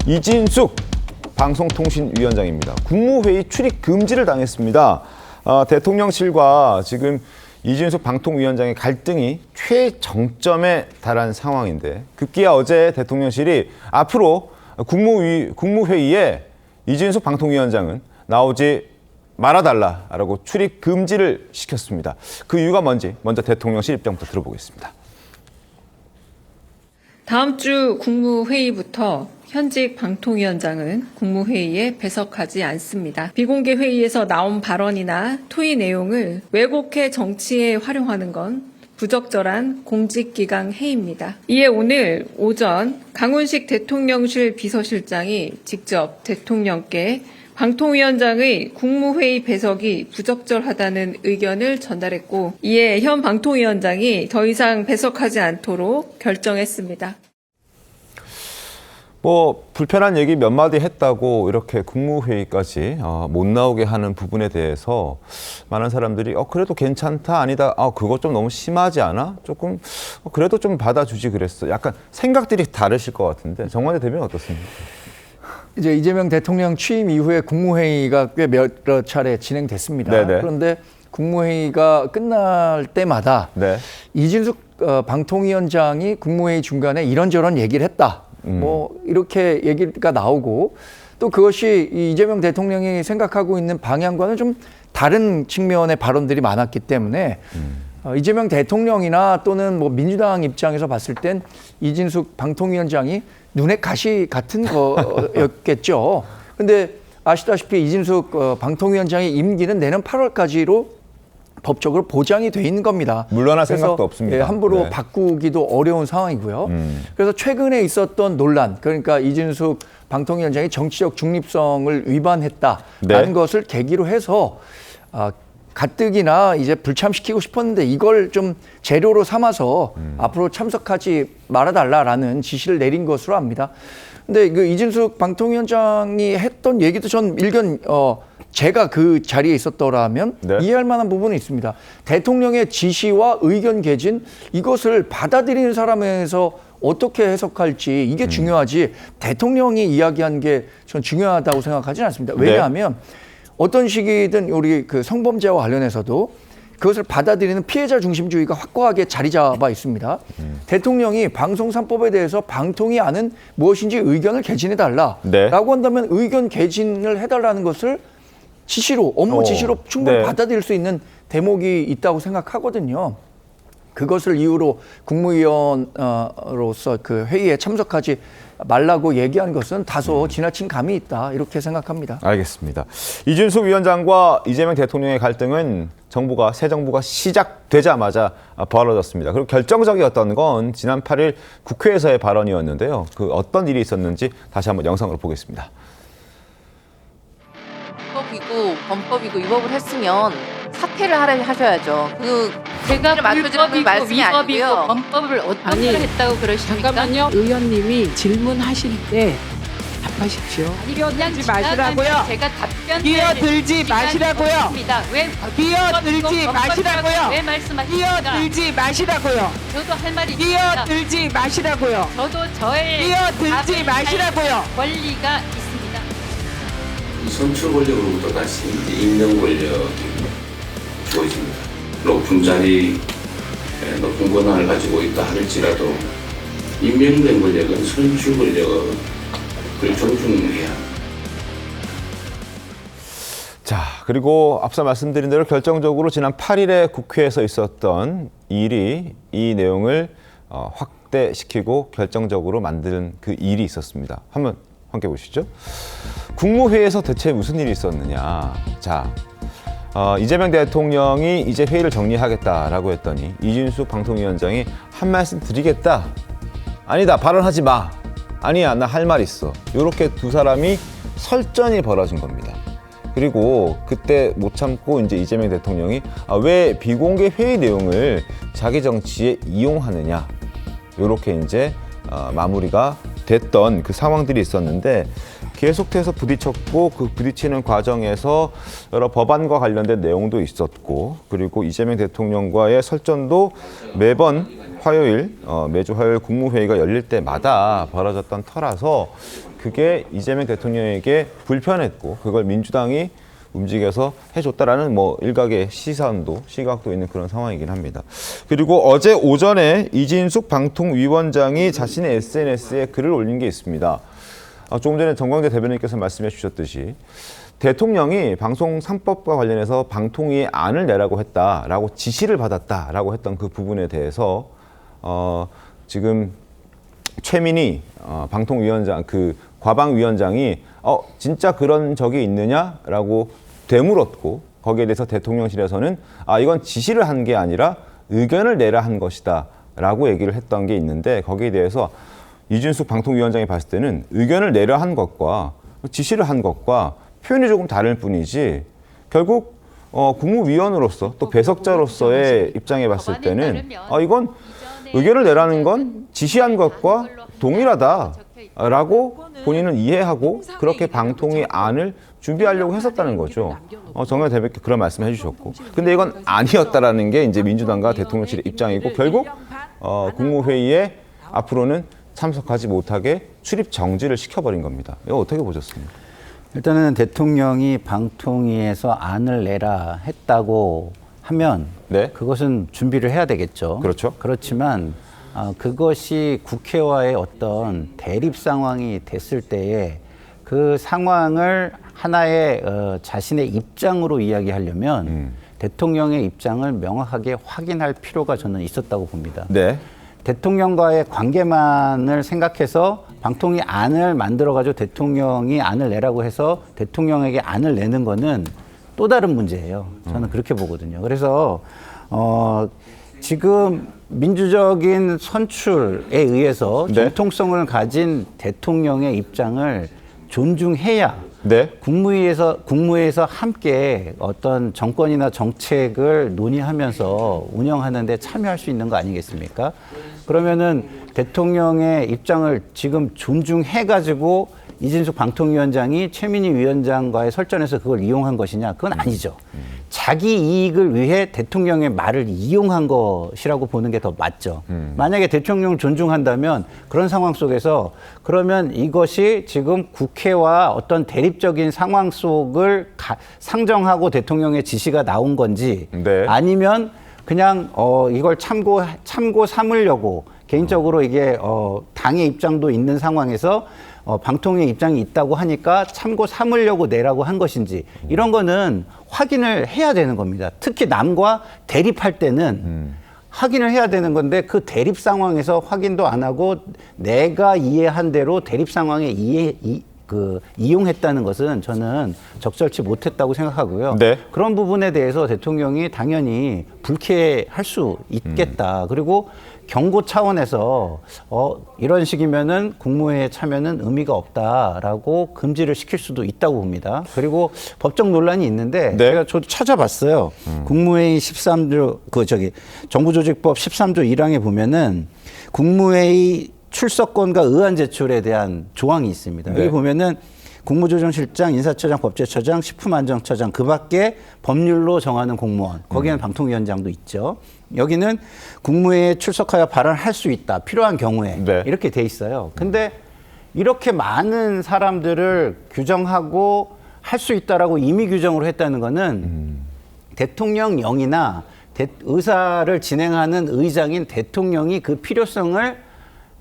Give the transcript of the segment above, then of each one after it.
이진숙 방송통신위원장입니다. 국무회의 출입 금지를 당했습니다. 대통령실과 지금 이진숙 방통위원장의 갈등이 최정점에 달한 상황인데 급기야 어제 대통령실이 앞으로 국무회의에 이진숙 방통위원장은 나오지 말아달라라고 출입 금지를 시켰습니다. 그 이유가 뭔지 먼저 대통령실 입장부터 들어보겠습니다. 다음 주 국무회의부터 현직 방통위원장은 국무회의에 배석하지 않습니다. 비공개 회의에서 나온 발언이나 토의 내용을 왜곡해 정치에 활용하는 건 부적절한 공직기강 해입니다. 이에 오늘 오전 강훈식 대통령실 비서실장이 직접 대통령께 방통위원장의 국무회의 배석이 부적절하다는 의견을 전달했고 이에 현 방통위원장이 더 이상 배석하지 않도록 결정했습니다. 불편한 얘기 몇 마디 했다고 이렇게 국무회의까지 못 나오게 하는 부분에 대해서 많은 사람들이 그래도 괜찮다 아니다 그거 좀 너무 심하지 않아? 조금 그래도 좀 받아주지 그랬어. 약간 생각들이 다르실 것 같은데 정관대 대변인 어떻습니까? 이제 이재명 대통령 취임 이후에 국무회의가 꽤 몇 차례 진행됐습니다. 네네. 그런데 국무회의가 끝날 때마다 네. 이진숙 방통위원장이 국무회의 중간에 이런저런 얘기를 했다. 이렇게 얘기가 나오고 또 그것이 이재명 대통령이 생각하고 있는 방향과는 좀 다른 측면의 발언들이 많았기 때문에 이재명 대통령이나 또는 민주당 입장에서 봤을 땐 이진숙 방통위원장이 눈에 가시 같은 거였겠죠. 근데 아시다시피 이진숙 방통위원장의 임기는 내년 8월까지로 법적으로 보장이 돼 있는 겁니다. 물러날 생각도 없습니다. 함부로 바꾸기도 어려운 상황이고요. 그래서 최근에 있었던 논란, 그러니까 이진숙 방통위원장이 정치적 중립성을 위반했다라는 것을 계기로 해서 가뜩이나 이제 불참시키고 싶었는데 이걸 좀 재료로 삼아서 앞으로 참석하지 말아달라라는 지시를 내린 것으로 압니다. 근데 그 이진숙 방통위원장이 했던 얘기도 전 일견 제가 그 자리에 있었더라면 이해할 만한 부분이 있습니다. 대통령의 지시와 의견 개진 이것을 받아들이는 사람에서 어떻게 해석할지 이게 중요하지 대통령이 이야기한 게 전 중요하다고 생각하지는 않습니다. 왜냐하면 어떤 시기든 우리 그 성범죄와 관련해서도 그것을 받아들이는 피해자 중심주의가 확고하게 자리 잡아 있습니다. 대통령이 방송 3법에 대해서 방통위 안은 무엇인지 의견을 개진해달라라고 한다면 의견 개진을 해달라는 것을 지시로, 업무 지시로 충분히 받아들일 수 있는 대목이 있다고 생각하거든요. 그것을 이유로 국무위원으로서 그 회의에 참석하지 말라고 얘기한 것은 다소 지나친 감이 있다 이렇게 생각합니다. 알겠습니다. 이준숙 위원장과 이재명 대통령의 갈등은 새 정부가 시작되자마자 벌어졌습니다. 그리고 결정적이었던 건 지난 8일 국회에서의 발언이었는데요. 그 어떤 일이 있었는지 다시 한번 영상으로 보겠습니다. 범법이고 위법을 했으면 사퇴를 하셔야죠. 제가 맞춰주는 말씀이 아니고요. 범법을 어떻게 했다고 그러십니까? 잠깐만요. 의원님이 질문하실 때 답하십시오. 끼어들지 마시라고요. 제가 답변 끼어들지 마시라고요. 왜 끼어들지 마시라고요. 왜 말씀하십니까? 끼어들지 마시라고요. 저도 할 말이 있습니다. 끼어들지 마시라고요. 저도 저의 끼어들지 마시라고요. 권리가 있습니다. 선출 권력으로부터 다시 임명 권력이 주어집니다. 높은 자리, 높은 권한을 가지고 있다 할지라도 임명된 권력은 선출 권력을 존중해야 합니다. 자, 그리고 앞서 말씀드린 대로 결정적으로 지난 8일에 국회에서 있었던 일이 이 내용을 확대시키고 결정적으로 만드는 그 일이 있었습니다. 한번 함께 보시죠. 국무회의에서 대체 무슨 일이 있었느냐. 자, 이재명 대통령이 이제 회의를 정리하겠다라고 했더니 이진숙 방통위원장이 한 말씀 드리겠다. 아니다, 발언하지 마. 아니야, 나 할 말 있어. 이렇게 두 사람이 설전이 벌어진 겁니다. 그리고 그때 못 참고 이제 이재명 대통령이 왜 비공개 회의 내용을 자기 정치에 이용하느냐. 이렇게 이제 마무리가 됐던 그 상황들이 있었는데 계속해서 부딪혔고 그 부딪히는 과정에서 여러 법안과 관련된 내용도 있었고 그리고 이재명 대통령과의 설전도 매번 화요일, 매주 화요일 국무회의가 열릴 때마다 벌어졌던 터라서 그게 이재명 대통령에게 불편했고 그걸 민주당이 움직여서 해줬다라는 뭐 일각의 시각도 있는 그런 상황이긴 합니다. 그리고 어제 오전에 이진숙 방통위원장이 자신의 SNS에 글을 올린 게 있습니다. 조금 전에 정광재 대변인께서 말씀해 주셨듯이 대통령이 방송 3법과 관련해서 방통위에 안을 내라고 했다라고 지시를 받았다라고 했던 그 부분에 대해서 지금 최민희 방통위원장 그 과방위원장이 진짜 그런 적이 있느냐라고 되물었고 거기에 대해서 대통령실에서는 이건 지시를 한 게 아니라 의견을 내라 한 것이다 라고 얘기를 했던 게 있는데 거기에 대해서 이준숙 방통위원장이 봤을 때는 의견을 내라 한 것과 지시를 한 것과 표현이 조금 다를 뿐이지 결국 국무위원으로서 또 배석자로서의 입장에 봤을 때는 이건 의견을 내라는 건 지시한 것과 동일하다라고 본인은 이해하고 그렇게 방통위 안을 준비하려고 했었다는 거죠. 정의원 대변인께 그런 말씀을 해주셨고, 근데 이건 아니었다라는 게 이제 민주당과 대통령실의 입장이고 결국 국무회의에 앞으로는 참석하지 못하게 출입 정지를 시켜버린 겁니다. 이거 어떻게 보셨습니까? 일단은 대통령이 방통위에서 안을 내라 했다고 하면 네. 그것은 준비를 해야 되겠죠. 그렇죠. 그렇지만 그것이 국회와의 어떤 대립 상황이 됐을 때에 그 상황을 하나의 자신의 입장으로 이야기하려면 대통령의 입장을 명확하게 확인할 필요가 저는 있었다고 봅니다. 네. 대통령과의 관계만을 생각해서 방통위 안을 만들어가지고 대통령이 안을 내라고 해서 대통령에게 안을 내는 거는 또 다른 문제예요. 저는 그렇게 보거든요. 그래서 지금 민주적인 선출에 의해서 네. 정통성을 가진 대통령의 입장을 존중해야 네. 국무회에서 함께 어떤 정권이나 정책을 논의하면서 운영하는 데 참여할 수 있는 거 아니겠습니까? 그러면은 대통령의 입장을 지금 존중해가지고 이진숙 방통위원장이 최민희 위원장과의 설전에서 그걸 이용한 것이냐? 그건 아니죠. 자기 이익을 위해 대통령의 말을 이용한 것이라고 보는 게 더 맞죠. 만약에 대통령을 존중한다면 그런 상황 속에서 그러면 이것이 지금 국회와 어떤 대립적인 상황 속을 상정하고 대통령의 지시가 나온 건지 네. 아니면 그냥 이걸 참고 삼으려고 개인적으로 이게 당의 입장도 있는 상황에서 방통위의 입장이 있다고 하니까 참고 삼으려고 내라고 한 것인지 이런 거는 확인을 해야 되는 겁니다. 특히 남과 대립할 때는 확인을 해야 되는 건데 그 대립 상황에서 확인도 안 하고 내가 이해한 대로 대립 상황에 이용했다는 것은 저는 적절치 못했다고 생각하고요. 네. 그런 부분에 대해서 대통령이 당연히 불쾌할 수 있겠다. 그리고 경고 차원에서 이런 식이면은 국무회의에 참여는 의미가 없다라고 금지를 시킬 수도 있다고 봅니다. 그리고 법적 논란이 있는데 네. 저도 찾아봤어요. 국무회의 13조 정부조직법 13조 1항에 보면은 국무회의 출석권과 의안 제출에 대한 조항이 있습니다. 네. 여기 보면은 국무조정실장, 인사처장, 법제처장, 식품안전처장 그 밖에 법률로 정하는 공무원 거기에는 방통위원장도 있죠. 여기는 국무회의에 출석하여 발언할 수 있다. 필요한 경우에 네. 이렇게 돼 있어요. 근데 이렇게 많은 사람들을 규정하고 할 수 있다라고 임의 규정으로 했다는 거는 대통령령이나 의사를 진행하는 의장인 대통령이 그 필요성을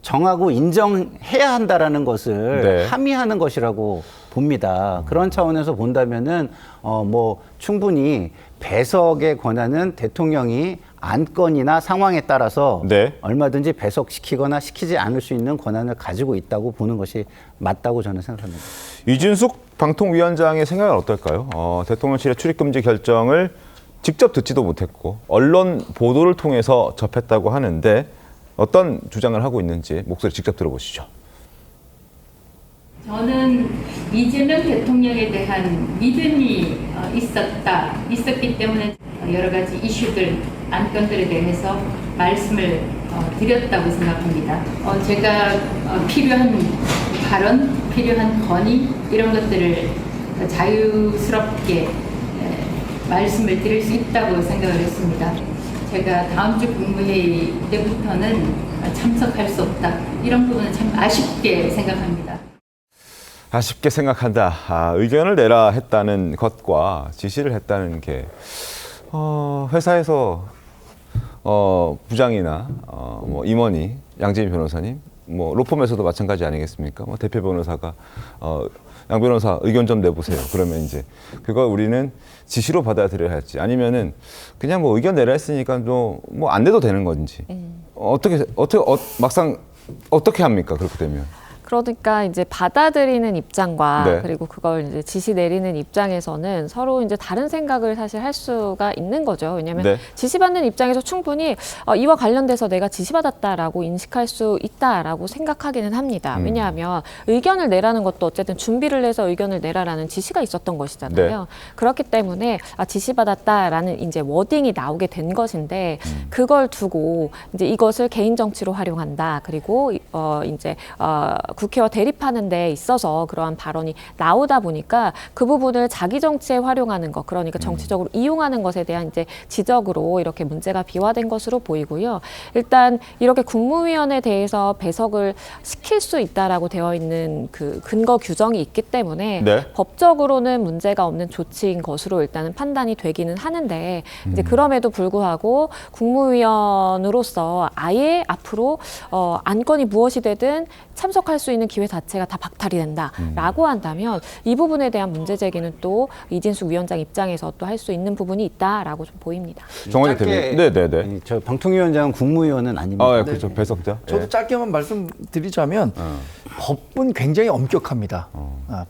정하고 인정해야 한다라는 것을 네. 함의하는 것이라고 봅니다. 그런 차원에서 본다면은 충분히 배석의 권한은 대통령이 안건이나 상황에 따라서 네. 얼마든지 배석시키거나 시키지 않을 수 있는 권한을 가지고 있다고 보는 것이 맞다고 저는 생각합니다. 이준숙 방통위원장의 생각은 어떨까요? 대통령실의 출입금지 결정을 직접 듣지도 못했고 언론 보도를 통해서 접했다고 하는데 어떤 주장을 하고 있는지 목소리 직접 들어보시죠. 저는 이재명 대통령에 대한 믿음이 있었기 때문에 여러 가지 이슈들, 안건들에 대해서 말씀을 드렸다고 생각합니다. 제가 필요한 발언, 필요한 건의 이런 것들을 자유스럽게 말씀을 드릴 수 있다고 생각을 했습니다. 제가 다음 주 국무회의 때부터는 참석할 수 없다. 이런 부분은 참 아쉽게 생각합니다. 아쉽게 생각한다. 의견을 내라 했다는 것과 지시를 했다는 게 회사에서 부장이나 뭐 임원이 양재민 변호사님, 뭐 로펌에서도 마찬가지 아니겠습니까? 뭐 대표 변호사가 양 변호사 의견 좀 내보세요. 그러면 이제 그걸 우리는 지시로 받아들여야 할지, 아니면은 그냥 뭐 의견 내라 했으니까 뭐 안 내도 되는 건지 막상 어떻게 합니까? 그렇게 되면. 그러니까 이제 받아들이는 입장과 네. 그리고 그걸 이제 지시 내리는 입장에서는 서로 이제 다른 생각을 사실 할 수가 있는 거죠. 왜냐하면 네. 지시받는 입장에서 충분히 이와 관련돼서 내가 지시받았다라고 인식할 수 있다라고 생각하기는 합니다. 왜냐하면 의견을 내라는 것도 어쨌든 준비를 해서 의견을 내라라는 지시가 있었던 것이잖아요. 네. 그렇기 때문에 지시받았다라는 이제 워딩이 나오게 된 것인데 그걸 두고 이제 이것을 개인 정치로 활용한다. 그리고 이제 국회와 대립하는 데 있어서 그러한 발언이 나오다 보니까 그 부분을 자기 정치에 활용하는 것, 그러니까 정치적으로 이용하는 것에 대한 이제 지적으로 이렇게 문제가 비화된 것으로 보이고요. 일단 이렇게 국무위원에 대해서 배석을 시킬 수 있다라고 되어 있는 그 근거 규정이 있기 때문에 네. 법적으로는 문제가 없는 조치인 것으로 일단은 판단이 되기는 하는데 이제 그럼에도 불구하고 국무위원으로서 아예 앞으로 안건이 무엇이 되든 참석할 수 있는 기회 자체가 다 박탈이 된다라고 한다면 이 부분에 대한 문제 제기는 또 이진숙 위원장 입장에서 또 할 수 있는 부분이 있다라고 좀 보입니다. 정원희 대변인. 네네네. 저 방통위원장은 국무위원은 아닙니다. 예, 그렇죠. 배석자. 저도 예. 짧게만 말씀드리자면 법은 굉장히 엄격합니다.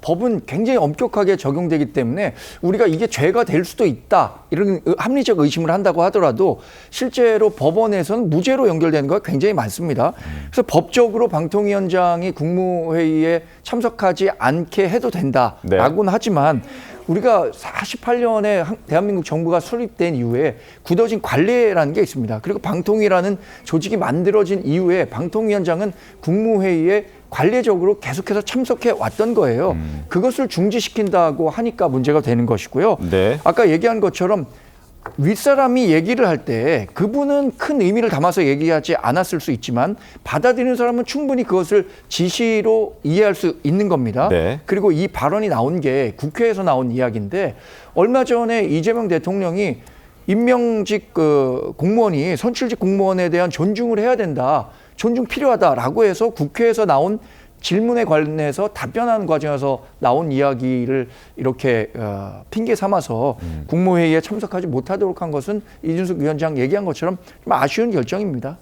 법은 굉장히 엄격하게 적용되기 때문에 우리가 이게 죄가 될 수도 있다, 이런 합리적 의심을 한다고 하더라도 실제로 법원에서는 무죄로 연결되는 거가 굉장히 많습니다. 그래서 법적으로 방통위원장이 국무회의에 참석하지 않게 해도 된다라고는 하지만 우리가 48년에 대한민국 정부가 수립된 이후에 굳어진 관례라는 게 있습니다. 그리고 방통위라는 조직이 만들어진 이후에 방통위원장은 국무회의에 관례적으로 계속해서 참석해 왔던 거예요. 그것을 중지시킨다고 하니까 문제가 되는 것이고요. 네. 아까 얘기한 것처럼 윗사람이 얘기를 할 때 그분은 큰 의미를 담아서 얘기하지 않았을 수 있지만 받아들이는 사람은 충분히 그것을 지시로 이해할 수 있는 겁니다. 네. 그리고 이 발언이 나온 게 국회에서 나온 이야기인데 얼마 전에 이재명 대통령이 임명직 공무원이 선출직 공무원에 대한 존중을 해야 된다, 존중 필요하다라고 해서 국회에서 나온 질문에 관련해서 답변하는 과정에서 나온 이야기를 이렇게 핑계 삼아서 국무회의에 참석하지 못하도록 한 것은 이준석 위원장 얘기한 것처럼 좀 아쉬운 결정입니다.